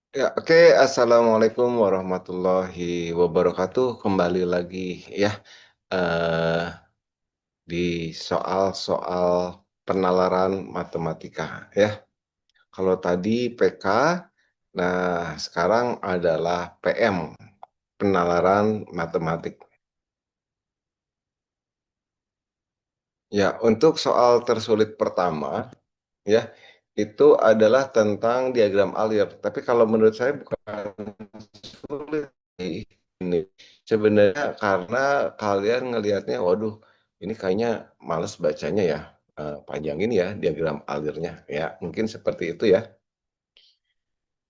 Ya, oke. Assalamualaikum warahmatullahi wabarakatuh. Kembali lagi ya, eee, di soal-soal penalaran matematika ya. Kalau tadi PK, nah sekarang adalah PM, penalaran matematik. Ya, untuk soal tersulit pertama ya, itu adalah tentang diagram alir, tapi kalau menurut saya bukan sulit sih ini. Sebenarnya karena kalian ngelihatnya, "Waduh, ini kayaknya males bacanya ya, panjangin ya diagram alirnya," ya, mungkin seperti itu ya.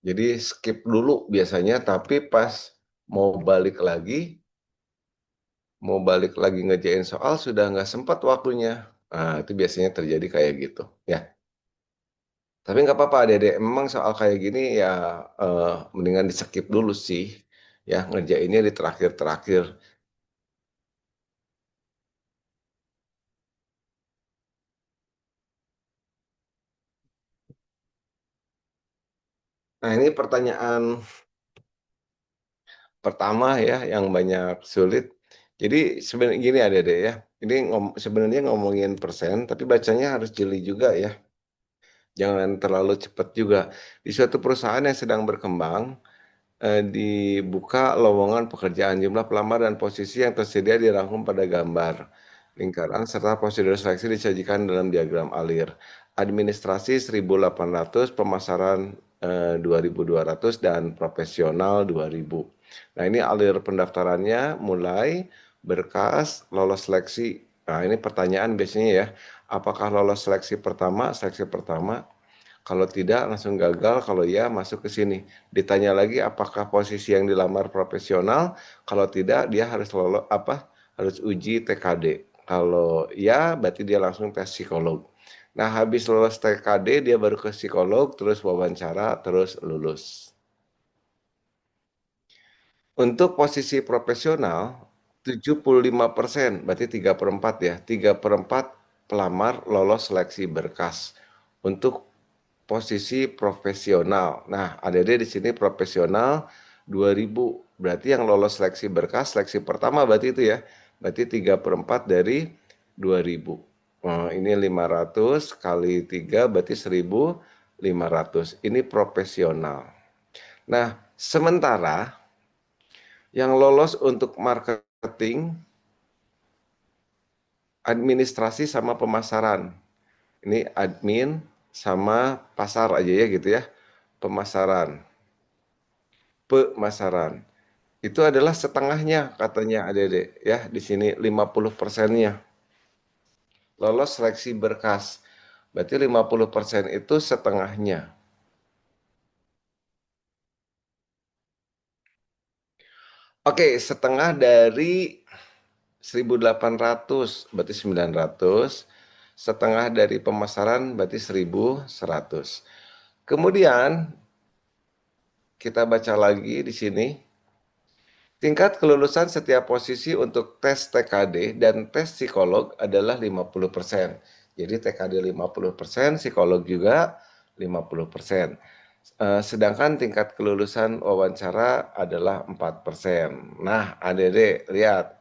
Jadi skip dulu biasanya, tapi pas mau balik lagi ngerjain soal sudah nggak sempat waktunya. Nah, itu biasanya terjadi kayak gitu, ya. Tapi nggak apa-apa Adik-adik, memang soal kayak gini ya, mendingan di-skip dulu sih, ya, ngerjainnya di terakhir-terakhir. Nah, ini pertanyaan pertama ya, yang banyak sulit. Jadi sebenarnya gini Adik-adik ya, ini sebenarnya ngomongin persen, tapi bacanya harus jeli juga ya, jangan terlalu cepat juga. Di suatu perusahaan yang sedang berkembang, dibuka lowongan pekerjaan, jumlah pelamar dan posisi yang tersedia dirangkum pada gambar, lingkaran, serta prosedur seleksi disajikan dalam diagram alir. Administrasi 1.800, pemasaran 2.200, dan profesional 2.000. Nah, ini alir pendaftarannya mulai berkas, lolos seleksi. Nah, ini pertanyaan biasanya ya, apakah lolos seleksi pertama? Seleksi pertama. Kalau tidak langsung gagal, kalau ya masuk ke sini. Ditanya lagi apakah posisi yang dilamar profesional, kalau tidak dia harus harus uji TKD. Kalau ya berarti dia langsung tes psikolog. Nah, habis lolos TKD dia baru ke psikolog, terus wawancara, terus lulus. Untuk posisi profesional 75%, berarti 3/4 ya, 3/4 pelamar lolos seleksi berkas. Untuk posisi profesional. Nah, adik-adik di sini profesional 2.000, berarti yang lolos seleksi berkas, seleksi pertama berarti itu ya, berarti 3/4 dari 2.000. Ini 500 kali 3 berarti 1.500. Ini profesional. Nah, sementara yang lolos untuk marketing, administrasi, sama pemasaran. Ini admin sama pasar aja ya gitu ya. Pemasaran. Pemasaran. Itu adalah setengahnya katanya adik-adik ya, di sini 50%-nya. Lolos seleksi berkas. Berarti 50% itu setengahnya. Oke, setengah dari 1.800 berarti 900. Setengah dari pemasaran berarti 1.100. Kemudian kita baca lagi di sini. Tingkat kelulusan setiap posisi untuk tes TKD dan tes psikolog adalah 50%. Jadi TKD 50%, psikolog juga 50%. Sedangkan tingkat kelulusan wawancara adalah 4%. Nah, adik-adik lihat.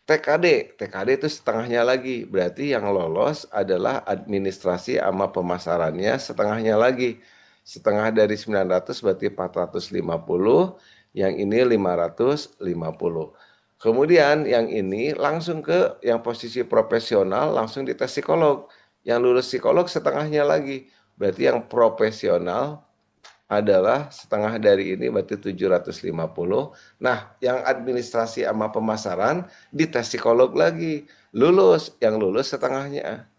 TKD itu setengahnya lagi. Berarti yang lolos adalah administrasi sama pemasarannya setengahnya lagi. Setengah dari 900 berarti 450, yang ini 550. Kemudian yang ini langsung ke yang posisi profesional, langsung dites psikolog. Yang lulus psikolog setengahnya lagi. Berarti yang profesional adalah setengah dari ini berarti 750. Nah, yang administrasi sama pemasaran dites psikolog lagi. Lulus, yang lulus setengahnya.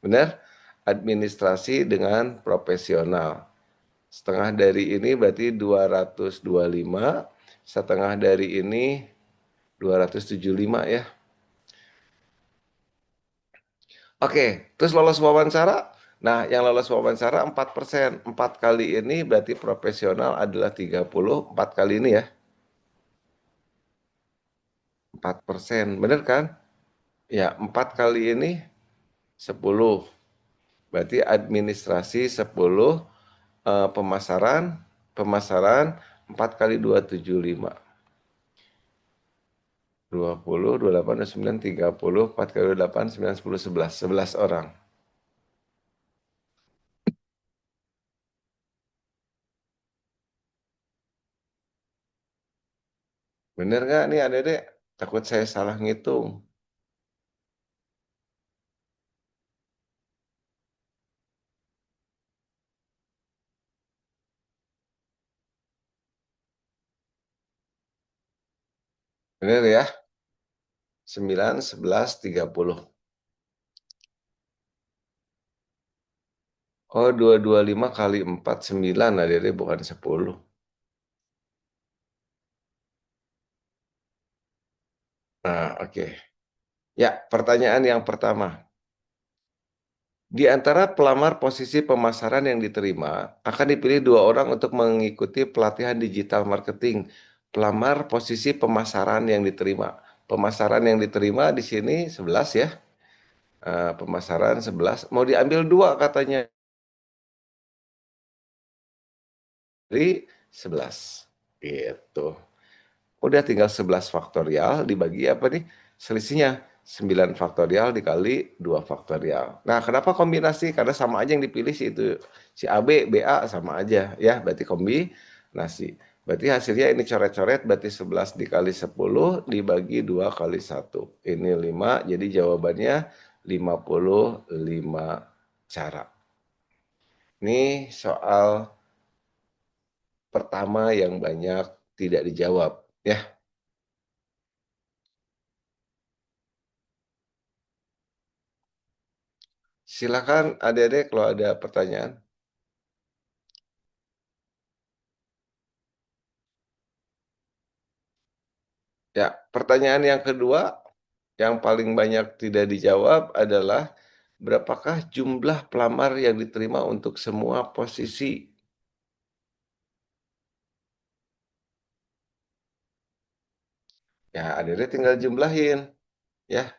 Benar? Administrasi dengan profesional. Setengah dari ini berarti 225, setengah dari ini 275 ya. Oke, terus lolos wawancara. Nah, yang lolos wawancara 4%. 4 kali ini berarti profesional adalah 30, 4 kali ini ya. 4%, bener kan? Ya, 4 kali ini 10. Berarti administrasi 10, pemasaran pemasaran 4 kali 2, 75. 20, 28, 29, 30, 4 kali 8, 9, 10, 11. 11 orang. Bener nggak nih adik-adik? Takut saya salah ngitung. Bener ya? 9, 11, 30. Oh, 225 kali 4, 9 adik-adik, bukan 10. Nah, oke. Ya, pertanyaan yang pertama. Di antara pelamar posisi pemasaran yang diterima, akan dipilih 2 orang untuk mengikuti pelatihan digital marketing. Pelamar posisi pemasaran yang diterima. Pemasaran yang diterima di sini 11 ya. Pemasaran 11, mau diambil 2 katanya. Dari 11, gitu. Udah tinggal 11 faktorial dibagi apa nih, selisihnya 9 faktorial dikali 2 faktorial. Nah, kenapa kombinasi? Karena sama aja yang dipilih si itu, si AB, BA sama aja ya, berarti kombinasi. Berarti hasilnya ini coret-coret, berarti 11 dikali 10 dibagi 2 kali 1. Ini 5, jadi jawabannya 55 cara. Ini soal pertama yang banyak tidak dijawab ya. Silakan adik-adik kalau ada pertanyaan. Ya, pertanyaan yang kedua yang paling banyak tidak dijawab adalah berapakah jumlah pelamar yang diterima untuk semua posisi? Ya, adik-adik tinggal jumlahin ya.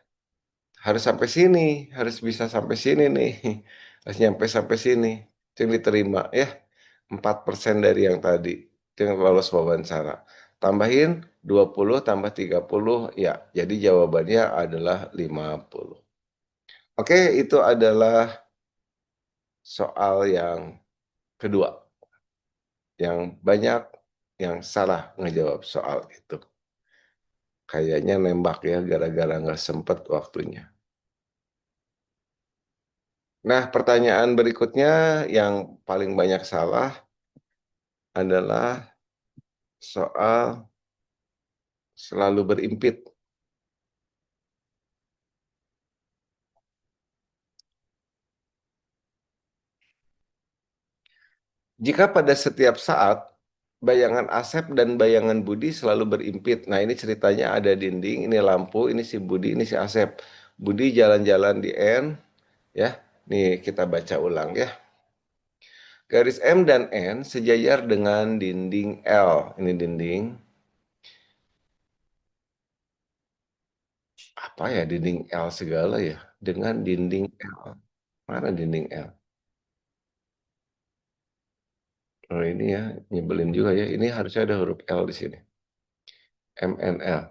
Harus sampai sini, harus bisa sampai sini nih. Harus nyampe sampai sini. Itu yang diterima ya. 4% dari yang tadi. Itu yang lolos wawancara. Tambahin 20 tambah 30 ya. Jadi jawabannya adalah 50. Oke, itu adalah soal yang kedua. Yang banyak yang salah ngejawab soal itu. Kayaknya nembak ya gara-gara nggak sempet waktunya. Nah, pertanyaan berikutnya yang paling banyak salah adalah soal selalu berimpit. Jika pada setiap saat bayangan Asep dan bayangan Budi selalu berimpit. Nah, ini ceritanya ada dinding, ini lampu, ini si Budi, ini si Asep. Budi jalan-jalan di N, ya. Nih kita baca ulang ya. Garis M dan N sejajar dengan dinding L. Ini dinding. Apa ya dinding L segala ya? Dengan dinding L. Mana dinding L? Oh ini ya, nyebelin juga ya. Ini harusnya ada huruf L di sini. MNL.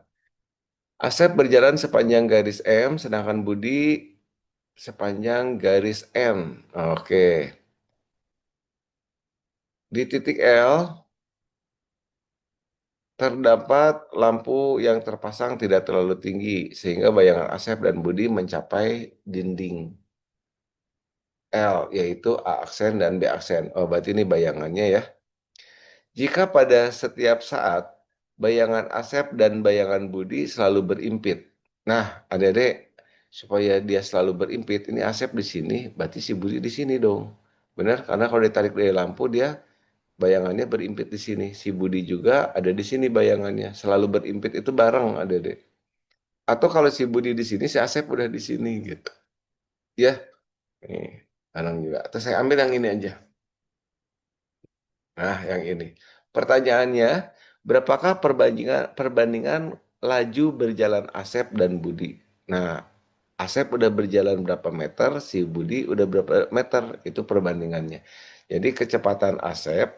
Asep berjalan sepanjang garis M, sedangkan Budi sepanjang garis N. Oke. Di titik L, terdapat lampu yang terpasang tidak terlalu tinggi, sehingga bayangan Asep dan Budi mencapai dinding L, yaitu A aksen dan B aksen. Oh, berarti ini bayangannya ya. Jika pada setiap saat bayangan Asep dan bayangan Budi selalu berimpit. Nah, adik-adik, supaya dia selalu berimpit, ini Asep di sini, berarti si Budi di sini dong. Benar? Karena kalau ditarik dari lampu, dia bayangannya berimpit di sini. Si Budi juga ada di sini bayangannya. Selalu berimpit itu bareng, adik-adik. Atau kalau si Budi di sini, si Asep udah di sini gitu. Ya, nih, bareng juga. Atau saya ambil yang ini aja. Nah, yang ini. Pertanyaannya, berapakah perbandingan laju berjalan Asep dan Budi? Nah, Asep udah berjalan berapa meter, si Budi udah berapa meter, itu perbandingannya. Jadi kecepatan Asep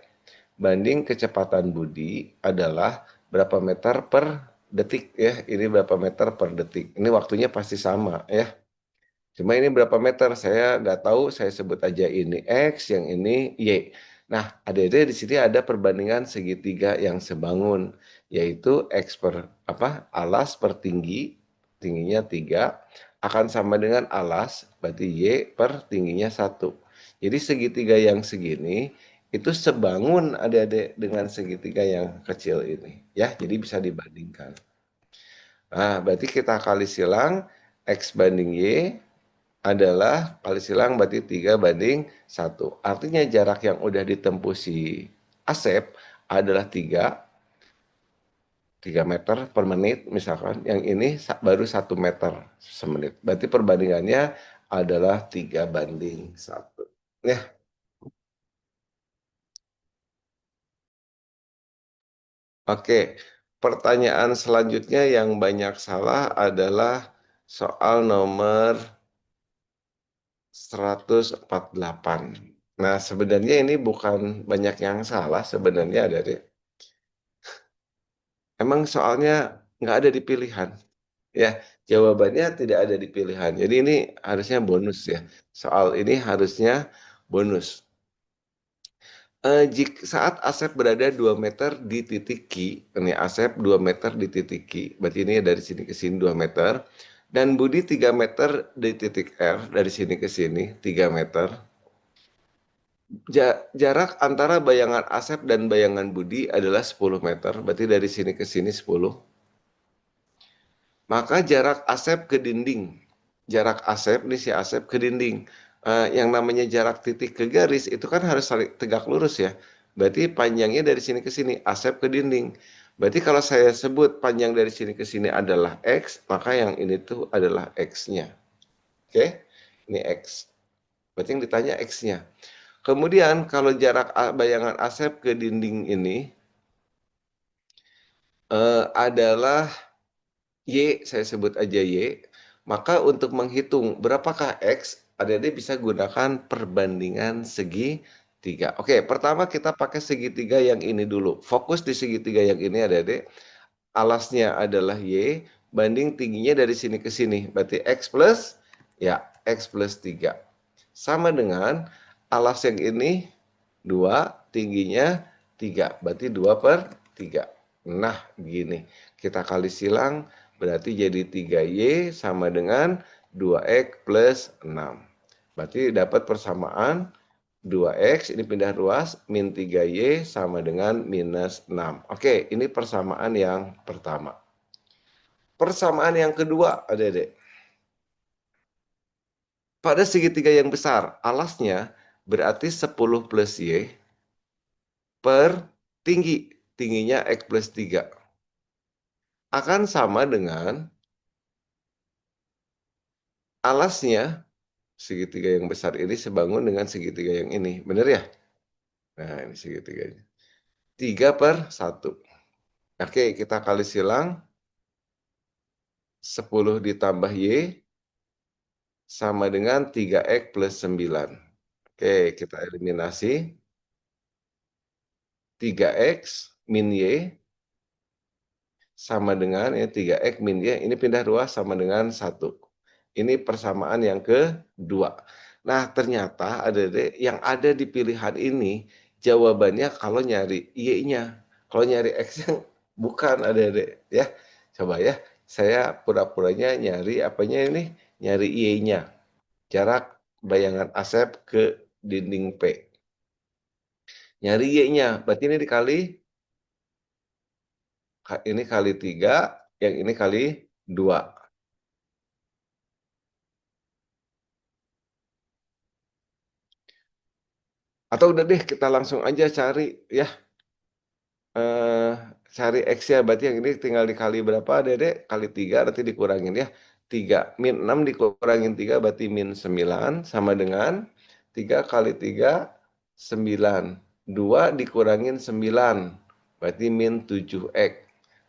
banding kecepatan Budi adalah berapa meter per detik ya. Ini berapa meter per detik. Ini waktunya pasti sama ya. Cuma ini berapa meter saya nggak tahu, saya sebut aja ini X, yang ini Y. Nah, adik-adik di sini ada perbandingan segitiga yang sebangun, yaitu X per alas per tinggi, tingginya 3 akan sama dengan alas, berarti Y per tingginya 1. Jadi segitiga yang segini itu sebangun adik-adik dengan segitiga yang kecil ini, ya. Jadi bisa dibandingkan. Nah, berarti kita kali silang X banding Y adalah kali silang berarti 3:1. Artinya jarak yang udah ditempuh si Asep adalah 3 meter per menit misalkan, yang ini baru 1 meter semenit. Berarti perbandingannya adalah 3:1. Ya, oke. Pertanyaan selanjutnya yang banyak salah adalah soal nomor 148. Nah, sebenarnya ini bukan banyak yang salah sebenarnya ada deh. Emang soalnya nggak ada di pilihan, ya. Jawabannya tidak ada di pilihan. Jadi ini harusnya bonus ya. Soal ini harusnya bonus. Saat Asep berada 2 meter di titik Q, ini Asep 2 meter di titik Q, berarti ini dari sini ke sini 2 meter, dan Budi 3 meter di titik R, dari sini ke sini 3 meter. Jarak antara bayangan Asep dan bayangan Budi adalah 10 meter, berarti dari sini ke sini 10. Maka jarak Asep ke dinding, jarak Asep, ini si Asep ke dinding, yang namanya jarak titik ke garis itu kan harus saling tegak lurus ya. Berarti panjangnya dari sini ke sini, Asep ke dinding. Berarti kalau saya sebut panjang dari sini ke sini adalah X, maka yang ini tuh adalah X-nya. Oke, ini X. Berarti yang ditanya X-nya. Kemudian kalau jarak bayangan Asep ke dinding ini adalah Y, saya sebut aja Y, maka untuk menghitung berapakah X, adik-adik bisa gunakan perbandingan segitiga. Oke, pertama kita pakai segitiga yang ini dulu. Fokus di segitiga yang ini adik-adik. Alasnya adalah Y, banding tingginya dari sini ke sini. Berarti X plus, ya, X plus 3. Sama dengan alas yang ini 2, tingginya 3. Berarti 2/3. Nah, gini. Kita kali silang, berarti jadi 3Y sama dengan 2X plus 6. Berarti dapat persamaan 2X, ini pindah ruas, min 3Y sama dengan minus 6. Oke, ini persamaan yang pertama. Persamaan yang kedua, adik-adik. Pada segitiga yang besar, alasnya berarti 10 plus Y per tinggi. Tingginya X plus 3. Akan sama dengan alasnya, segitiga yang besar ini sebangun dengan segitiga yang ini. Benar ya? Nah, ini segitiganya. 3/1. Oke, kita kali silang. 10 ditambah Y sama dengan 3X plus 9. Oke, kita eliminasi. 3X min Y sama dengan ya 3X min Y, ini pindah ruas sama dengan 1. Ini persamaan yang kedua. Nah, ternyata adik-adik yang ada di pilihan ini jawabannya kalau nyari Y-nya. Kalau nyari X-nya bukan adik-adik ya. Coba ya, saya pura-puranya nyari apanya ini? Nyari Y-nya. Jarak bayangan Asep ke dinding P. Nyari Y-nya, berarti ini kali 3, yang ini kali 2. Atau udah deh kita langsung aja cari ya, eee, cari X-nya, berarti yang ini tinggal dikali berapa Dedek? Kali 3 nanti dikurangin ya. 3 min 6 dikurangin 3 berarti min 9 sama dengan 3 kali 3, 9. 2 dikurangin 9 berarti min 7X.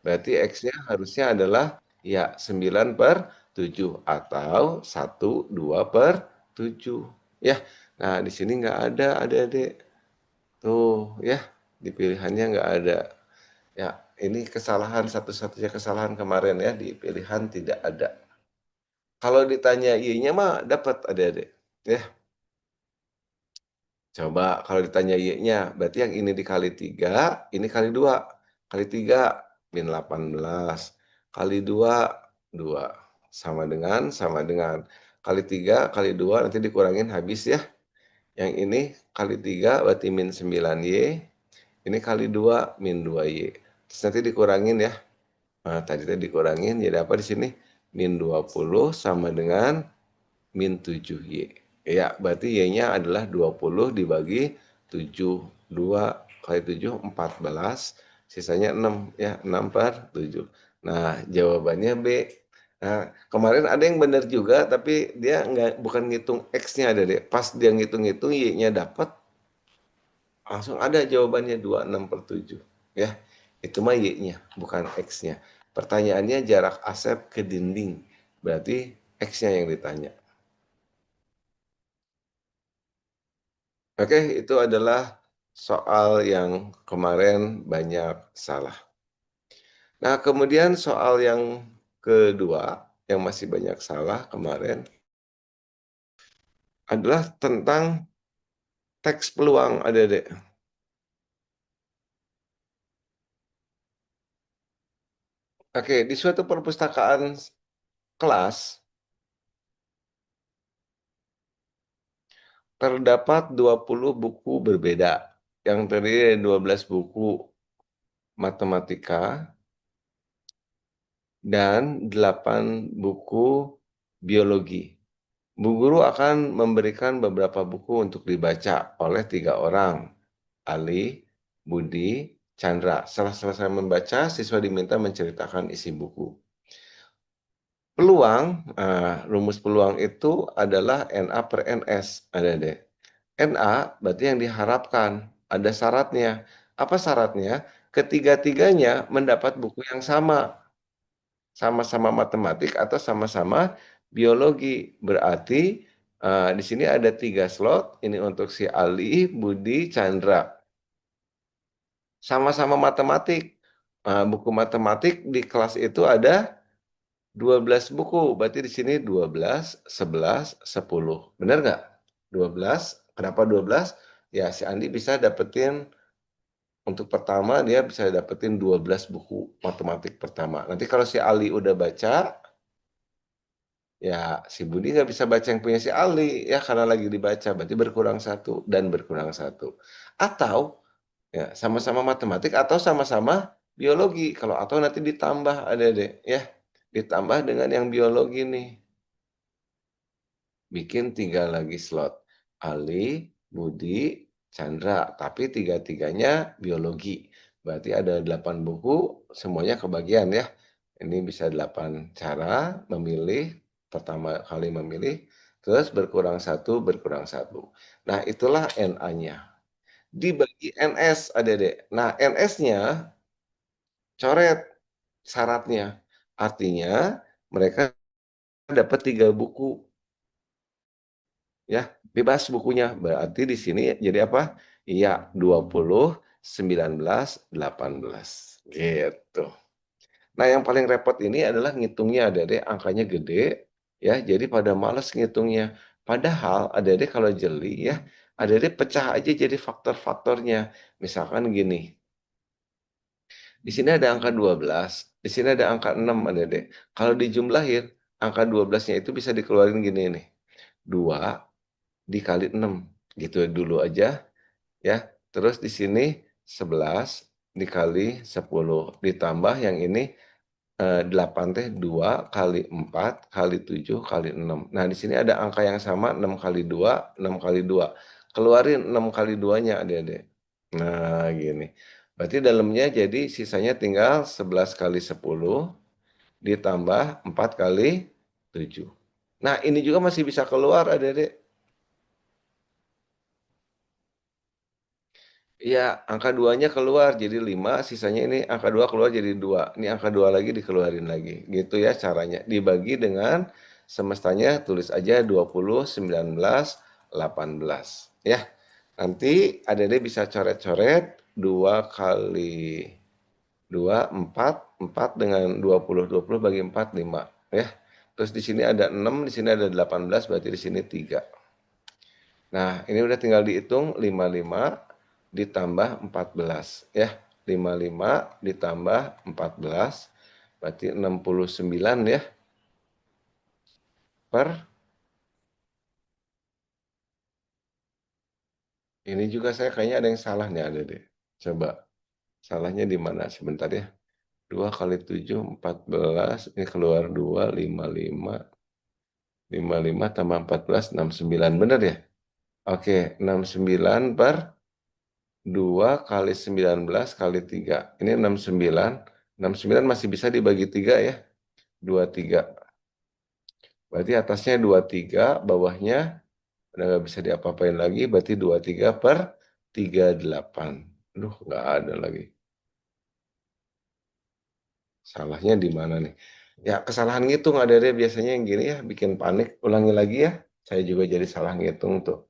Berarti X-nya harusnya adalah ya 9/7 atau 1/2/7 ya. Nah, di sini nggak ada adik-adik. Tuh ya. Di pilihannya nggak ada. Ya, ini kesalahan satu-satunya kesalahan kemarin ya, di pilihan tidak ada. Kalau ditanya Y-nya mah dapat Adik-adik, ya. Coba kalau ditanya Y-nya, berarti yang ini dikali 3, ini kali 2. Kali 3 min 18, kali 2, 2. Sama dengan. Kali 3 kali 2 nanti dikurangin habis ya. Yang ini kali 3 berarti min 9Y, ini kali 2 min 2Y. Terus nanti dikurangin ya. Nah, tadi dikurangin jadi apa di sini? Min 20 sama dengan min 7Y. Ya, berarti Y-nya adalah 20 dibagi 7. 2 kali 7, 14. Sisanya 6, ya, 6/7. Nah, jawabannya B. Nah, kemarin ada yang benar juga, tapi dia bukan ngitung X-nya ada deh. Pas dia ngitung-ngitung Y-nya dapat, langsung ada jawabannya 26/7. Ya, itu mah Y-nya, bukan X-nya. Pertanyaannya jarak Asep ke dinding. Berarti X-nya yang ditanya. Oke, itu adalah soal yang kemarin banyak salah. Nah, kemudian soal yang kedua, yang masih banyak salah kemarin, adalah tentang teks peluang, Adik-adik. Oke, di suatu perpustakaan kelas, terdapat 20 buku berbeda, yang terdiri dari 12 buku matematika dan 8 buku biologi. Bu guru akan memberikan beberapa buku untuk dibaca oleh 3 orang, Ali, Budi, Chandra. Setelah selesai membaca, siswa diminta menceritakan isi buku. Peluang, rumus peluang itu adalah NA per NS, Adik-adik. NA berarti yang diharapkan, ada syaratnya. Apa syaratnya? Ketiga-tiganya mendapat buku yang sama. Sama-sama matematik atau sama-sama biologi. Berarti di sini ada 3 slot, ini untuk si Ali, Budi, Chandra. Sama-sama matematik. Buku matematik di kelas itu ada 12 buku, berarti di sini 12, 11, 10. Benar nggak? 12, kenapa 12? Ya, si Andi bisa dapetin, untuk pertama dia bisa dapetin 12 buku matematik pertama. Nanti kalau si Ali udah baca, ya, si Budi nggak bisa baca yang punya si Ali, ya karena lagi dibaca, berarti berkurang satu dan berkurang satu. Atau, ya sama-sama matematik atau sama-sama biologi. Kalau atau nanti ditambah Adik-adik, ya. Ditambah dengan yang biologi nih. Bikin 3 lagi slot. Ali, Budi, Chandra, tapi tiga-tiganya biologi. Berarti ada 8 buku, semuanya kebagian ya. Ini bisa 8 cara memilih, pertama kali memilih, terus berkurang satu, berkurang satu. Nah, itulah NA-nya. Dibagi NS, Adik-adik. Nah, NS-nya coret syaratnya. Artinya mereka dapat 3 buku. Ya, bebas bukunya. Berarti di sini jadi apa? Iya, 20, 19, 18, gitu. Nah, yang paling repot ini adalah ngitungnya, Adik-adik, angkanya gede, ya, jadi pada males ngitungnya. Padahal Adik-adik kalau jeli ya, Adik-adik pecah aja jadi faktor-faktornya. Misalkan gini, di sini ada angka 12, di sini ada angka 6, Adik-adik. Kalau dijumlahin, angka 12-nya itu bisa dikeluarin gini nih, 2 dikali 6, gitu dulu aja ya. Terus di sini 11 dikali 10 ditambah yang ini 8 teh 2 kali 4 kali 7 kali 6. Nah, di sini ada angka yang sama 6 kali 2, 6 kali 2. Keluarin 6 kali 2-nya Adik-adik. Nah, gini. Berarti dalamnya jadi sisanya tinggal 11 kali 10 ditambah 4 kali 7. Nah, ini juga masih bisa keluar Adik-adik. Iya, angka 2-nya keluar jadi 5, sisanya ini angka 2 keluar jadi 2. Ini angka 2 lagi dikeluarin lagi. Gitu ya caranya. Dibagi dengan semestanya tulis aja 20, 19, 18. Ya. Nanti Adik-adik bisa coret-coret 2 kali 2, 4, 4 dengan 20 bagi 4, 5, ya. Terus di sini ada 6, di sini ada 18, berarti di sini 3. Nah, ini udah tinggal dihitung 55 ditambah 14, ya. 55 ditambah 14, berarti 69 ya, per ini juga saya kayaknya ada yang salah nih, ada deh. Coba, salahnya di mana? Sebentar ya. 2 kali 7, 14, ini keluar 2, 55. 55 tambah 14, 69. Bener ya? Oke, 69 per 2 kali 19 kali 3. Ini 69. 69 masih bisa dibagi 3 ya. 23. Berarti atasnya 23, bawahnya udah nggak bisa diapa-apain lagi. Berarti 23 per 38. Aduh, nggak ada lagi. Salahnya di mana nih? Ya, kesalahan ngitung ada deh biasanya yang gini ya, bikin panik. Ulangi lagi ya. Saya juga jadi salah ngitung tuh.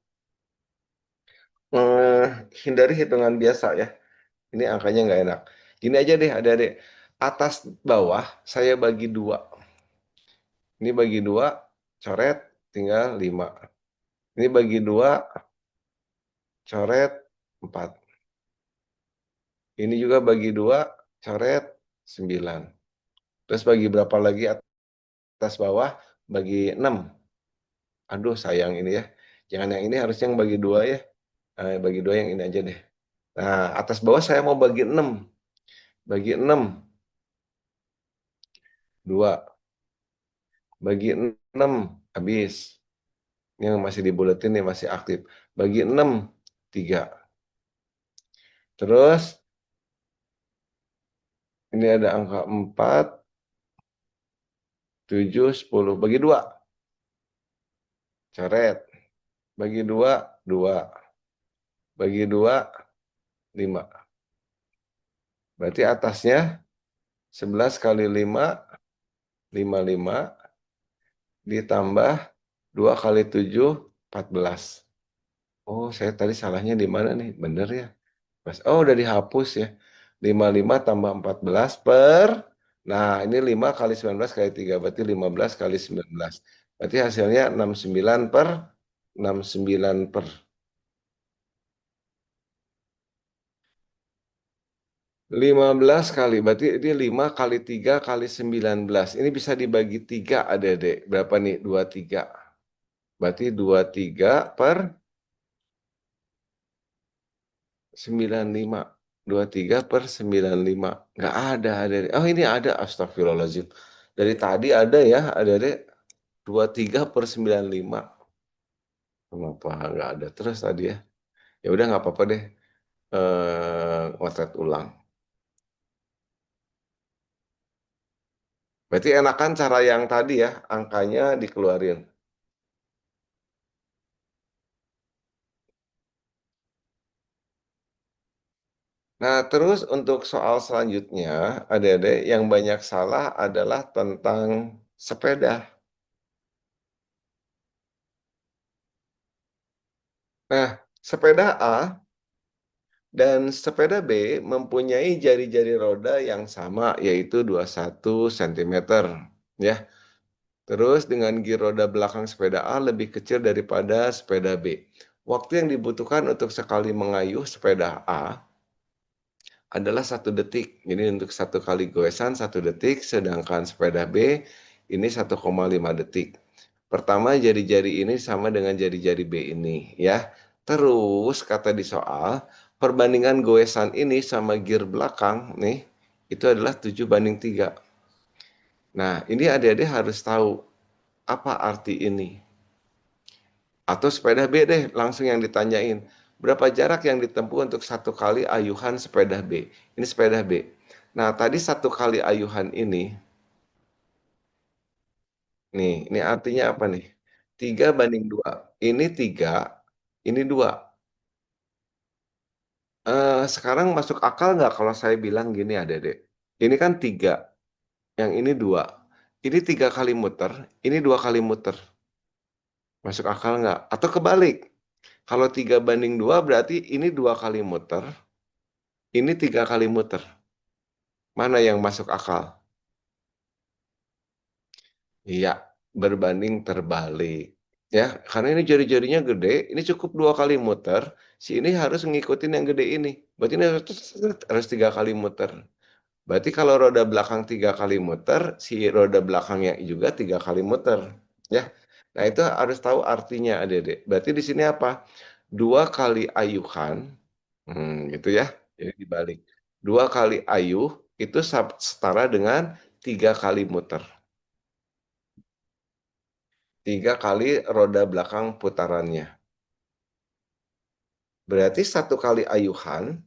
Hindari hitungan biasa ya. Ini angkanya nggak enak. Gini aja deh adik-adik. Atas bawah saya bagi 2. Ini bagi 2, coret, tinggal 5. Ini bagi 2, coret, 4. Ini juga bagi 2, coret, 9. Terus bagi berapa lagi atas bawah? Bagi 6. Aduh sayang ini ya. Jangan yang ini, harusnya yang bagi 2 ya. Bagi 2 yang ini aja deh. Nah, atas bawah saya mau bagi 6. Bagi 6, 2. Bagi 6, habis. Ini yang masih dibuletin nih, masih aktif. Bagi 6, 3. Terus, ini ada angka 4, 7, 10. Bagi 2. Coret. Bagi 2, 2. Bagi 2, 5. Berarti atasnya 11 kali 5, 55. Ditambah 2 kali 7, 14. Oh, saya tadi salahnya di mana nih? Bener ya? Oh, udah dihapus ya. 55 tambah 14 per, nah ini 5 kali 19 kali 3, berarti 15 kali 19. Berarti hasilnya 69 per 69 per 15 kali, berarti ini 5 kali 3 kali 19. Ini bisa dibagi 3 adik-adik. Berapa nih? 23. Berarti 23 per 95. 23 per 95. Nggak ada adik-adik. Oh, ini ada, astagfirullahaladzim. Dari tadi ada ya adik-adik. 23 per 95. Kenapa nggak ada terus tadi ya? Ya udah nggak apa-apa deh, ngotret ulang. Berarti enakan cara yang tadi ya, angkanya dikeluarin. Nah, terus untuk soal selanjutnya, adik-adik yang banyak salah adalah tentang sepeda. Nah, sepeda A dan sepeda B mempunyai jari-jari roda yang sama, yaitu 21 cm, ya. Terus dengan gir roda belakang sepeda A lebih kecil daripada sepeda B. Waktu yang dibutuhkan untuk sekali mengayuh sepeda A adalah 1 detik. Jadi untuk 1 kali goesan 1 detik, sedangkan sepeda B ini 1,5 detik. Pertama, jari-jari ini sama dengan jari-jari B ini ya. Terus kata di soal, perbandingan goesan ini sama gir belakang nih, itu adalah 7:3. Nah, ini adik-adik harus tahu apa arti ini. Atau sepeda B deh, langsung yang ditanyain. Berapa jarak yang ditempuh untuk 1 kali ayuhan sepeda B? Ini sepeda B. Nah, tadi 1 kali ayuhan ini artinya apa nih? 3:2. Ini 3, ini 2. Sekarang masuk akal nggak kalau saya bilang gini adik-adik? Ini kan 3, yang ini 2. Ini 3 kali muter, ini 2 kali muter. Masuk akal nggak? Atau kebalik, kalau 3:2 berarti ini 2 kali muter, ini 3 kali muter. Mana yang masuk akal? Iya, berbanding terbalik. Ya, karena ini jari-jarinya gede, ini cukup 2 kali muter, si ini harus ngikutin yang gede ini. Berarti ini harus 3 kali muter. Berarti kalau roda belakang 3 kali muter, si roda belakangnya juga 3 kali muter, ya. Nah, itu harus tahu artinya Adik-adik. Berarti di sini apa? 2 kali ayuhan, gitu ya, jadi dibalik. 2 kali ayuh itu setara dengan 3 kali muter. 3 kali roda belakang putarannya. Berarti 1 kali ayuhan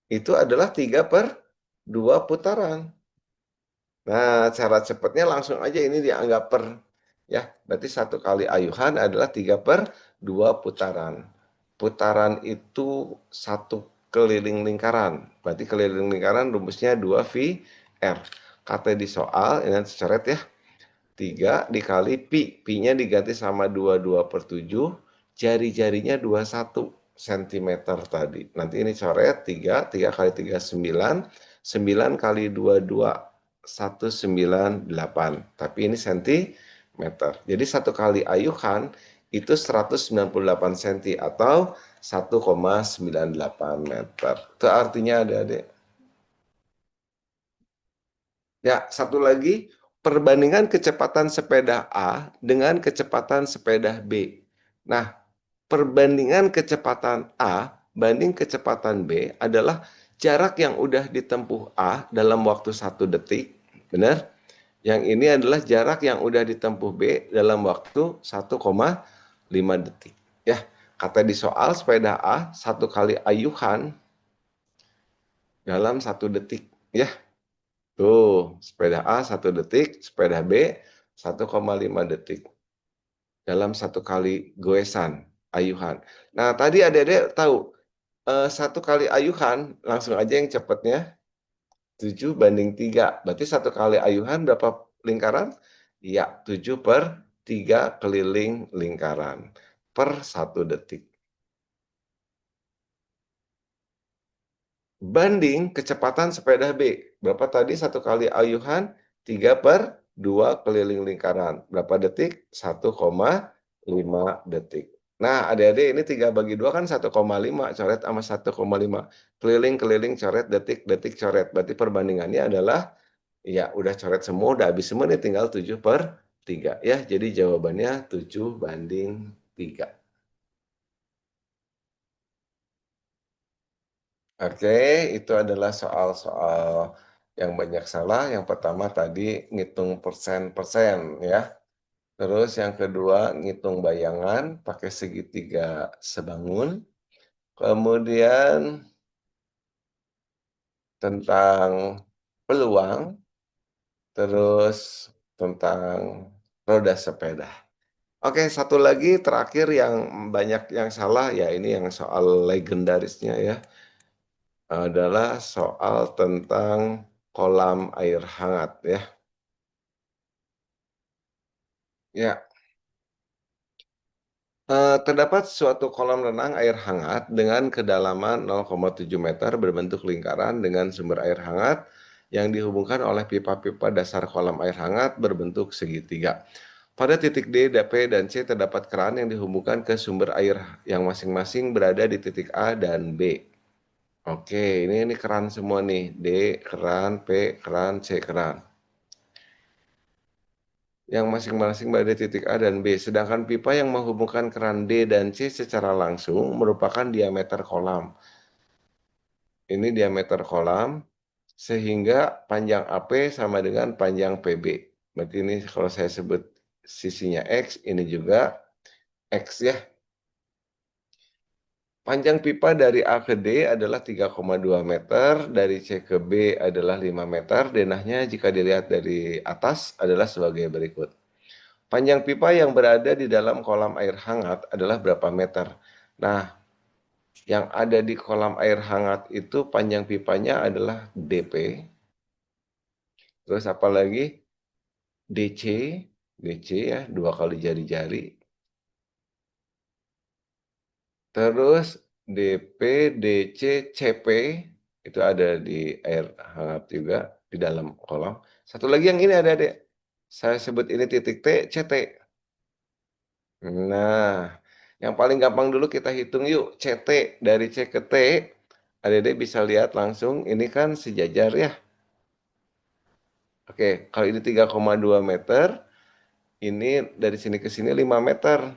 itu adalah 3/2 putaran. Nah, cara cepatnya langsung aja ini dianggap per, ya. Berarti 1 kali ayuhan adalah 3/2 putaran. Putaran itu 1 keliling lingkaran. Berarti keliling lingkaran rumusnya 2 R. Kata di soal, ini coret ya. 3 dikali pi. Pi-nya diganti sama 22/7, jari-jarinya 21 sentimeter tadi. Nanti ini coret 3 kali 3 9, 9 kali 2 2, 198. Tapi ini sentimeter. Jadi 1 kali ayuhan itu 198 cm atau 1,98 meter. Itu artinya adik-adik. Ya, satu lagi, perbandingan kecepatan sepeda A dengan kecepatan sepeda B. Nah, perbandingan kecepatan A banding kecepatan B adalah jarak yang udah ditempuh A dalam waktu 1 detik, benar? Yang ini adalah jarak yang udah ditempuh B dalam waktu 1,5 detik. Ya, kata di soal sepeda A 1 kali ayuhan dalam 1 detik. Ya, tuh, sepeda A 1 detik, sepeda B 1,5 detik dalam 1 kali goesan, ayuhan. Nah, tadi adik-adik tahu, 1 kali ayuhan, langsung aja yang cepatnya 7/3. Berarti 1 kali ayuhan berapa lingkaran? Iya, 7/3 keliling lingkaran per 1 detik. Banding kecepatan sepeda B. Berapa tadi 1 kali ayuhan? 3/2 keliling lingkaran. Berapa detik? 1,5 detik. Nah, adik-adik ini 3 bagi 2 kan 1,5, coret sama 1,5. Keliling-keliling coret, detik-detik coret. Berarti perbandingannya adalah, ya udah coret semua, udah habis semua nih, tinggal 7/3 ya. Jadi jawabannya 7/3. Oke, itu adalah soal-soal yang banyak salah. Yang pertama tadi ngitung persen-persen ya. Terus yang kedua ngitung bayangan pakai segitiga sebangun. Kemudian tentang peluang, terus tentang roda sepeda. Oke, satu lagi terakhir yang banyak yang salah, ya ini yang soal legendarisnya ya, adalah soal tentang kolam air hangat ya. Ya, terdapat suatu kolam renang air hangat dengan kedalaman 0,7 meter berbentuk lingkaran dengan sumber air hangat yang dihubungkan oleh pipa-pipa dasar kolam air hangat berbentuk segitiga. Pada titik D, P, dan C terdapat keran yang dihubungkan ke sumber air yang masing-masing berada di titik A dan B. Oke, ini keran semua nih. D, keran, P, keran, C, keran. Yang masing-masing berada di titik A dan B. Sedangkan pipa yang menghubungkan keran D dan C secara langsung merupakan diameter kolam. Ini diameter kolam, sehingga panjang AP sama dengan panjang PB. Berarti ini kalau saya sebut sisinya X, ini juga X ya. Panjang pipa dari A ke D adalah 3,2 meter, dari C ke B adalah 5 meter. Denahnya jika dilihat dari atas adalah sebagai berikut. Panjang pipa yang berada di dalam kolam air hangat adalah berapa meter? Nah, yang ada di kolam air hangat itu panjang pipanya adalah DP. Terus apa lagi? DC, DC ya, 2 kali jari-jari. Terus DP, DC, CP. Itu ada di air hangat juga, di dalam kolom. Satu lagi yang ini ada Dek, saya sebut ini titik T, CT. Nah, yang paling gampang dulu kita hitung yuk, CT. Dari C ke T, Adik-adik bisa lihat langsung, ini kan sejajar ya. Oke, kalau ini 3,2 meter, ini dari sini ke sini 5 meter.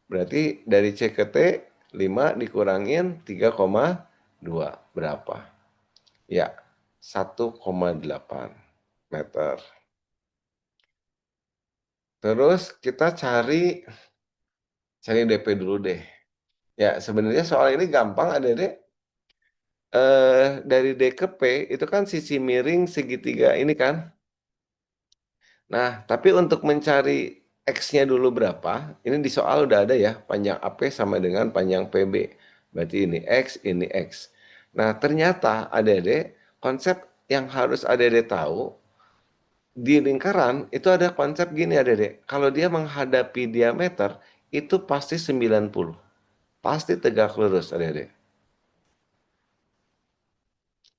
Berarti dari C ke T, 5 dikurangin 3,2. Berapa? Ya, 1,8 meter. Terus kita cari DP dulu deh. Ya, sebenarnya soal ini gampang Adik-adik. Dari D ke P itu kan sisi miring segitiga ini kan. Nah, tapi untuk mencari X-nya dulu berapa, ini di soal udah ada ya, panjang AP sama dengan panjang PB. Berarti ini X, ini X. Nah, ternyata adik-adik, konsep yang harus adik-adik tahu, di lingkaran itu ada konsep gini adik-adik. Kalau dia menghadapi diameter, itu pasti 90. Pasti tegak lurus adik-adik.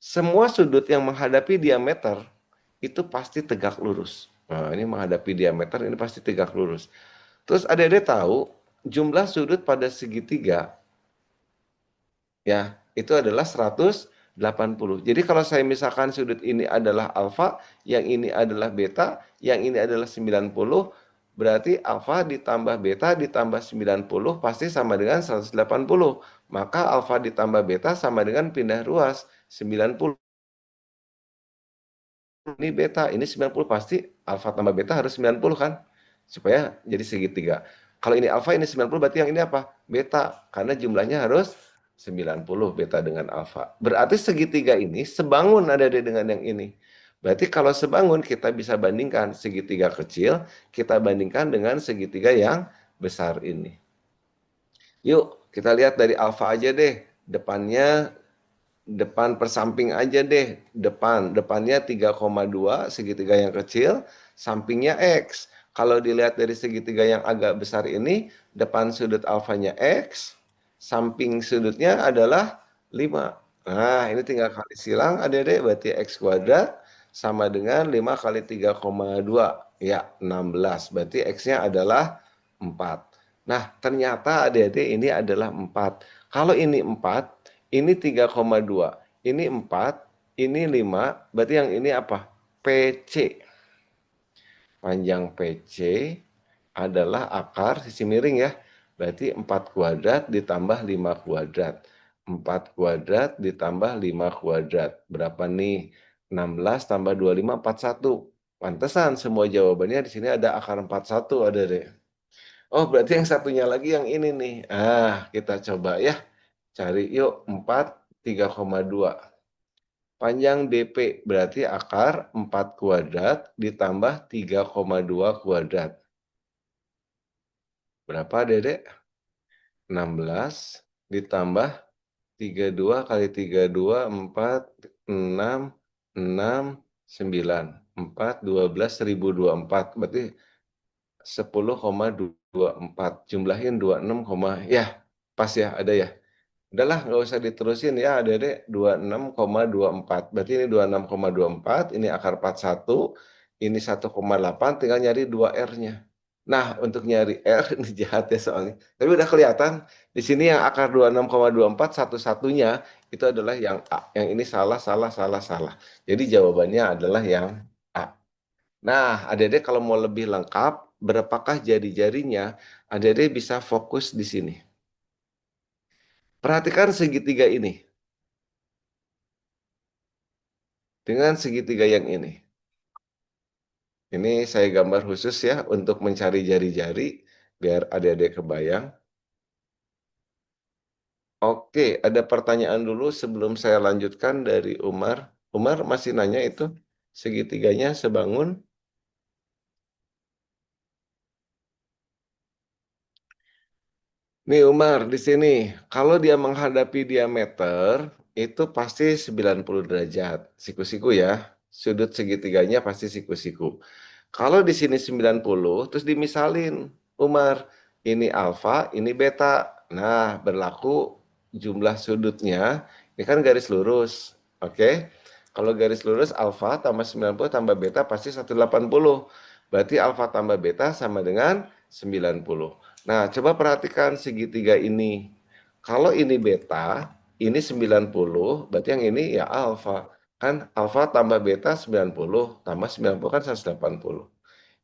Semua sudut yang menghadapi diameter itu pasti tegak lurus. Nah, ini menghadapi diameter ini pasti tegak lurus. Terus adik-adik tahu jumlah sudut pada segitiga ya itu adalah 180. Jadi kalau saya misalkan sudut ini adalah alfa, yang ini adalah beta, yang ini adalah 90, berarti alfa ditambah beta ditambah 90 pasti sama dengan 180. Maka alfa ditambah beta sama dengan pindah ruas 90. Ini beta, ini 90 pasti alfa tambah beta harus 90 kan? Supaya jadi segitiga. Kalau ini alfa, ini 90 berarti yang ini apa? Beta, karena jumlahnya harus 90 beta dengan alfa. Berarti segitiga ini sebangun ada dengan yang ini. Berarti kalau sebangun kita bisa bandingkan segitiga kecil, kita bandingkan dengan segitiga yang besar ini. Yuk, kita lihat dari alfa aja deh. Depan persamping aja deh. Depannya 3,2 segitiga yang kecil, sampingnya X. Kalau dilihat dari segitiga yang agak besar ini, depan sudut alfanya X, samping sudutnya adalah 5. Nah, ini tinggal kali silang adik-adik, berarti X kuadrat sama dengan 5 kali 3,2. Ya, 16. Berarti X-nya adalah 4. Nah, ternyata adik-adik ini adalah 4. Kalau ini 4, ini 3,2. Ini 4, ini 5. Berarti yang ini apa? PC. Panjang PC adalah akar sisi miring ya. Berarti 4 kuadrat ditambah 5 kuadrat. 4 kuadrat ditambah 5 kuadrat. Berapa nih? 16 tambah 25, 41. Pantesan semua jawabannya di sini ada akar 41 ada deh. Oh, berarti yang satunya lagi yang ini nih. Kita coba ya. Cari yuk 4, 3,2. Panjang DP berarti akar 4 kuadrat ditambah 3,2 kuadrat. Berapa Dedek? 16 ditambah 32 kali 32, 4, 6, 9. 4, 12, 1024. Berarti 10,24. Jumlahin 26, ya pas ya ada ya. Udahlah, nggak usah diterusin ya adik-adik, 26,24. Berarti ini 26,24, ini akar 41, ini 1,8, tinggal nyari 2R-nya. Nah, untuk nyari R, ini jahat ya soalnya. Tapi udah kelihatan, di sini yang akar 26,24, satu-satunya, itu adalah yang A. Yang ini salah, salah, salah, salah. Jadi jawabannya adalah yang A. Nah, adik-adik kalau mau lebih lengkap, berapakah jari-jarinya, adik-adik bisa fokus di sini. Perhatikan segitiga ini. Dengan segitiga yang ini. Ini saya gambar khusus ya untuk mencari jari-jari biar adik-adik kebayang. Oke, ada pertanyaan dulu sebelum saya lanjutkan dari Umar. Umar masih nanya itu segitiganya sebangun. Nih Umar, di sini kalau dia menghadapi diameter itu pasti 90 derajat. Siku-siku ya. Sudut segitiganya pasti siku-siku. Kalau di sini 90, terus dimisalin, Umar, ini alfa, ini beta. Nah, berlaku jumlah sudutnya, ini kan garis lurus. Oke. Kalau garis lurus alfa tambah 90 tambah beta pasti 180. Berarti alfa tambah beta sama dengan 90. Nah, coba perhatikan segitiga ini. Kalau ini beta, ini 90, berarti yang ini ya alfa. Kan alfa tambah beta 90, tambah 90 kan 180.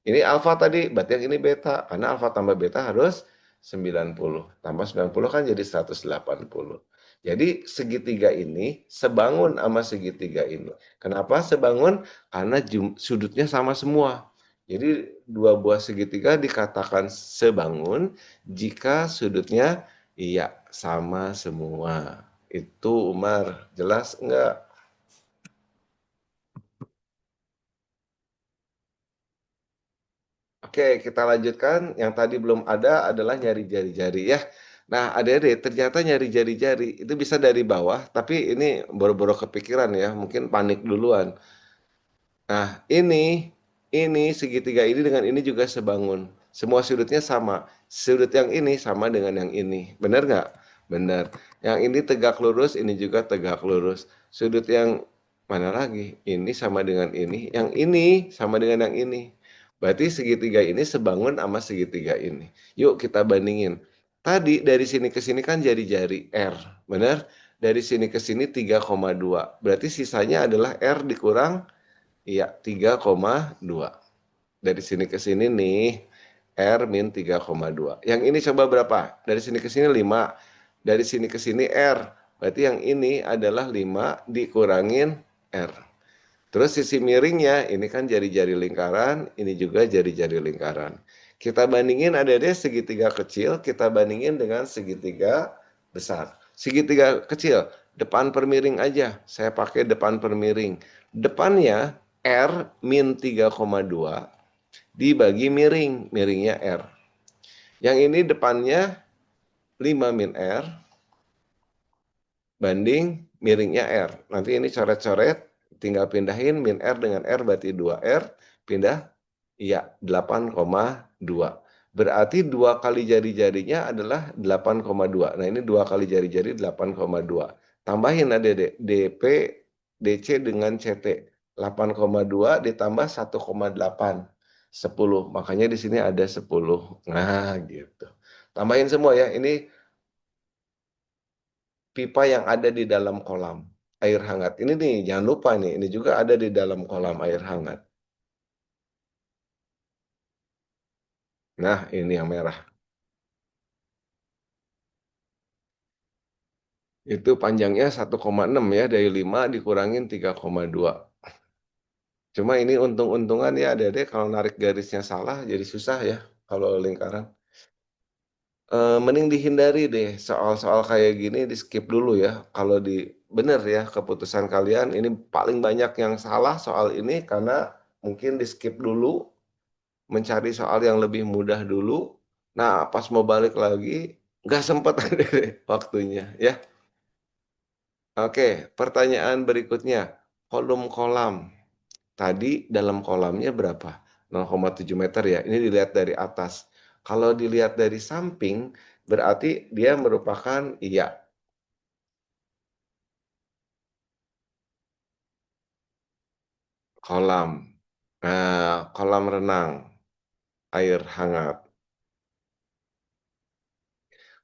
Ini alfa tadi, berarti yang ini beta. Karena alfa tambah beta harus 90. Tambah 90 kan jadi 180. Jadi segitiga ini sebangun sama segitiga ini. Kenapa sebangun? Karena sudutnya sama semua. Jadi dua buah segitiga dikatakan sebangun jika sudutnya iya sama semua. Itu Umar, jelas enggak? Oke, kita lanjutkan. Yang tadi belum ada adalah nyari jari-jari ya. Nah, adik-adik, ternyata nyari jari-jari itu bisa dari bawah, tapi ini boro-boro kepikiran ya, mungkin panik duluan. Nah, ini segitiga ini dengan ini juga sebangun. Semua sudutnya sama. Sudut yang ini sama dengan yang ini. Benar nggak? Benar. Yang ini tegak lurus, ini juga tegak lurus. Sudut yang mana lagi? Ini sama dengan ini. Yang ini sama dengan yang ini. Berarti segitiga ini sebangun sama segitiga ini. Yuk kita bandingin. Tadi dari sini ke sini kan jari-jari R. Benar? Dari sini ke sini 3,2. Berarti sisanya adalah R dikurang. Iya, 3,2. Dari sini ke sini nih, R min 3,2. Yang ini coba berapa? Dari sini ke sini 5. Dari sini ke sini R. Berarti yang ini adalah 5 dikurangin R. Terus sisi miringnya, ini kan jari-jari lingkaran, ini juga jari-jari lingkaran. Kita bandingin ada segitiga kecil, kita bandingin dengan segitiga besar. Segitiga kecil, depan per miring aja. Saya pakai depan per miring. Depannya R min 3,2 dibagi miring, miringnya R. Yang ini depannya 5 min R banding miringnya R. Nanti ini coret-coret, tinggal pindahin min R dengan R berarti 2R, pindah, iya 8,2. Berarti 2 kali jari-jarinya adalah 8,2. Nah ini 2 kali jari-jari 8,2. Tambahin adik DP, DC dengan CT. 8,2 ditambah 1,8. 10. Makanya di sini ada 10. Nah gitu. Tambahin semua ya. Ini pipa yang ada di dalam kolam air hangat. Ini nih, jangan lupa nih, ini juga ada di dalam kolam air hangat. Nah, ini yang merah. Itu panjangnya 1,6 ya, dari 5 dikurangin 3,2. Cuma ini untung-untungan ya adik-adik kalau narik garisnya salah jadi susah ya kalau lingkaran. Mending dihindari deh soal-soal kayak gini di-skip dulu ya. Kalau bener ya keputusan kalian ini paling banyak yang salah soal ini karena mungkin di-skip dulu, mencari soal yang lebih mudah dulu. Nah, pas mau balik lagi, nggak sempet waktunya, ya. Oke, pertanyaan berikutnya. Kolom kolam. Tadi dalam kolamnya berapa? 0,7 meter ya. Ini dilihat dari atas. Kalau dilihat dari samping, berarti dia merupakan, iya, kolam. Nah, kolam renang, air hangat.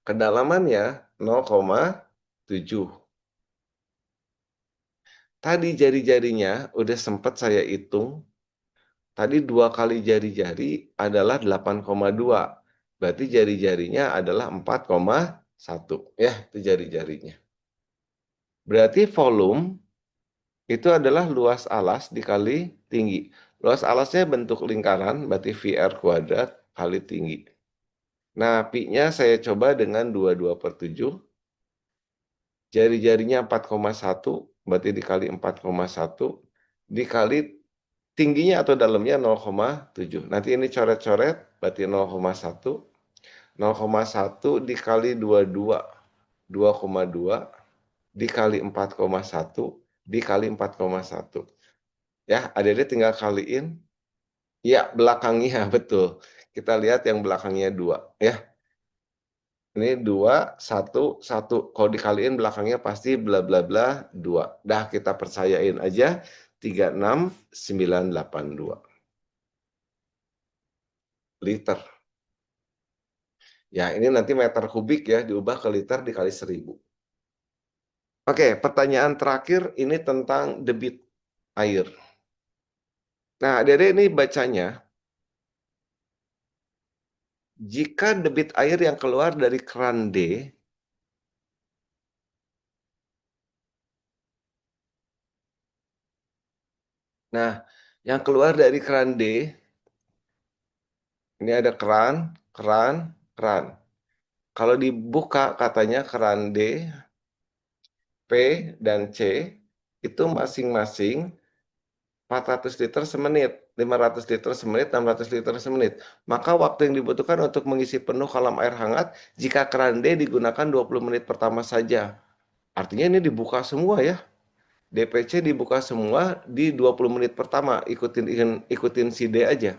Kedalamannya 0,7. Tadi jari-jarinya udah sempat saya hitung. Tadi 2 kali jari-jari adalah 8,2. Berarti jari-jarinya adalah 4,1. Ya, itu jari-jarinya. Berarti volume itu adalah luas alas dikali tinggi. Luas alasnya bentuk lingkaran, berarti VR kuadrat kali tinggi. Nah, pi-nya saya coba dengan 22/7. Jari-jarinya 4,1, berarti dikali 4,1, dikali tingginya atau dalamnya 0,7. Nanti ini coret-coret, berarti 0,1. 0,1 dikali 22, 2,2 dikali 4,1 dikali 4,1. Ya, adik-adik tinggal kaliin. Ya, belakangnya betul. Kita lihat yang belakangnya 2 ya. Ini 2 1 1. Kalau dikaliin belakangnya pasti bla bla bla 2. Dah kita percayain aja 36.982 liter. Ya, ini nanti meter kubik ya, diubah ke liter dikali 1000. Oke, pertanyaan terakhir ini tentang debit air. Nah, Dede ini bacanya, jika debit air yang keluar dari keran D, nah, yang keluar dari keran D, ini ada keran, keran, keran. Kalau dibuka katanya keran D, P, dan C, itu masing-masing 400 liter semenit, 500 liter semenit, 600 liter semenit. Maka waktu yang dibutuhkan untuk mengisi penuh kolam air hangat jika keran D digunakan 20 menit pertama saja. Artinya ini dibuka semua ya. DPC dibuka semua di 20 menit pertama. Ikutin si D aja.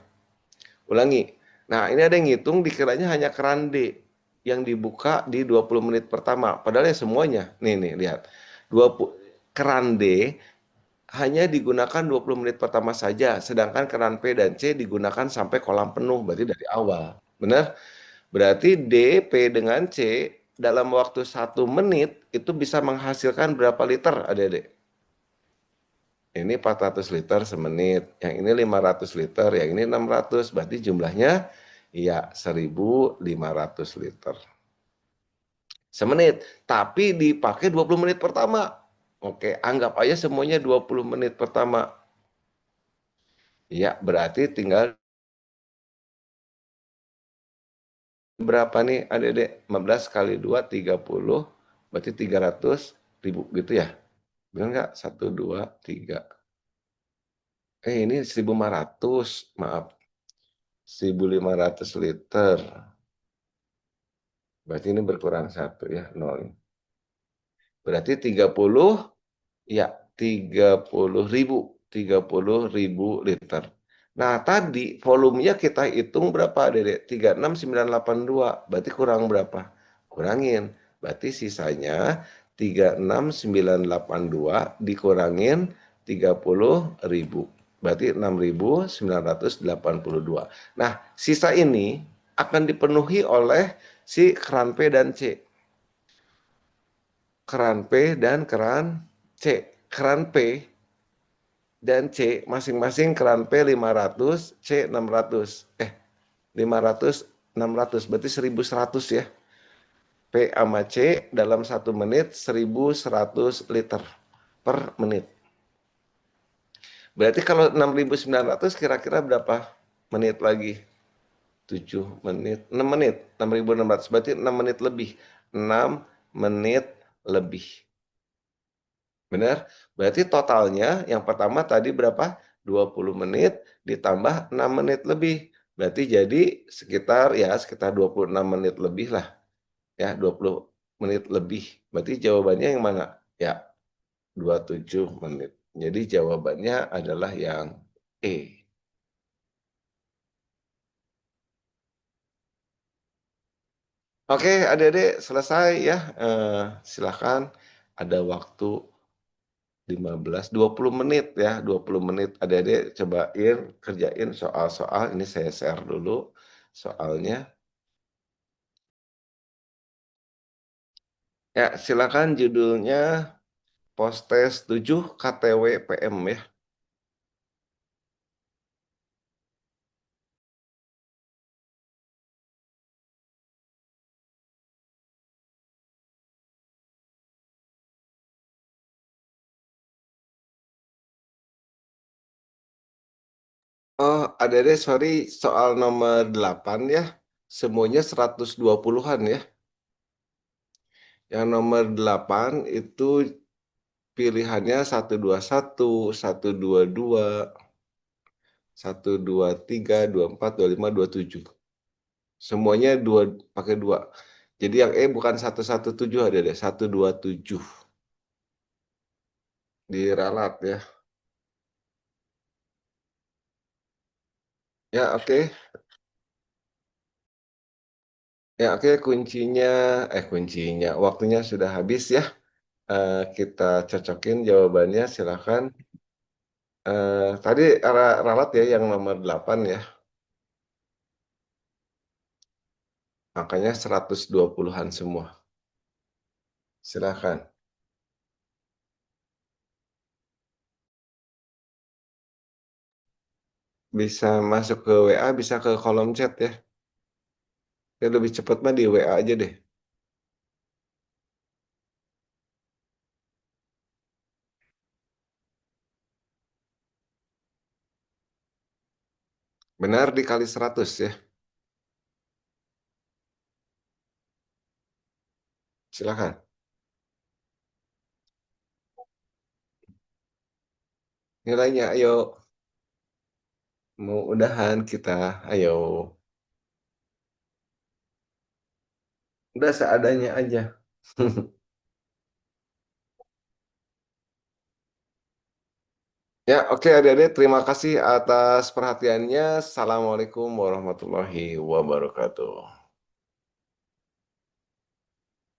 Ulangi. Nah, ini ada yang ngitung dikiranya hanya keran D yang dibuka di 20 menit pertama. Padahal ya semuanya. Nih, lihat. 20, keran D hanya digunakan 20 menit pertama saja, sedangkan keran P dan C digunakan sampai kolam penuh, berarti dari awal. Benar? Berarti D, P dengan C dalam waktu 1 menit itu bisa menghasilkan berapa liter, adik-adik? Ini 400 liter semenit, yang ini 500 liter, yang ini 600, berarti jumlahnya ya 1.500 liter semenit. Tapi dipakai 20 menit pertama. Oke, anggap aja semuanya 20 menit pertama. Ya, berarti tinggal berapa nih adik-adik? 15 kali 2, 30. Berarti 300.000 gitu ya? Benar nggak? 1, 2, 3. Ini 1.500, maaf. 1.500 liter. Berarti ini berkurang 1 ya, 0. Berarti 30, ya 30.000 liter. Nah, tadi volumenya kita hitung berapa, Dede? 36.982. Berarti kurang berapa? Kurangin. Berarti sisanya 36.982 dikurangin 30.000. Berarti 6.982. Nah, sisa ini akan dipenuhi oleh si keran P dan C. Keran P dan keran C. Keran P dan C masing-masing keran P 500, C 600. 500, 600 berarti 1.100 ya. P sama C dalam 1 menit 1.100 liter per menit. Berarti kalau 6.900 kira-kira berapa menit lagi? 7 menit, 6 menit, 6.600 berarti 6 menit lebih. 6 menit lebih. Benar? Berarti totalnya yang pertama tadi berapa? 20 menit ditambah 6 menit lebih. Berarti jadi sekitar 26 menit lebih lah. Ya, 20 menit lebih. Berarti jawabannya yang mana? Ya, 27 menit. Jadi jawabannya adalah yang E. Oke, adik-adik selesai ya. Silahkan ada waktu 20 menit ya, 20 menit adik-adik cobain kerjain soal-soal. Ini saya share dulu soalnya. Ya, silakan judulnya Postes 7 KTW PM ya. Oh, adik-adik sorry soal nomor 8 ya. Semuanya 120-an ya. Yang nomor 8 itu pilihannya 121, 122, 123, 24, 25, 27. Semuanya dua pakai 2. Jadi yang E bukan 117 ada deh, 127. Diralat ya. Ya, oke. Ya, oke kuncinya, waktunya sudah habis ya, kita cocokin jawabannya silakan. Tadi ralat ya yang nomor 8 ya, angkanya 120-an semua. Silakan. Bisa masuk ke WA, bisa ke kolom chat ya. Ya lebih cepat mah di WA aja deh. Benar dikali 100 ya. Silakan. Nilainya ayo, mau udahan kita, ayo. Udah seadanya aja. Ya, oke adik-adik, terima kasih atas perhatiannya. Assalamualaikum warahmatullahi wabarakatuh.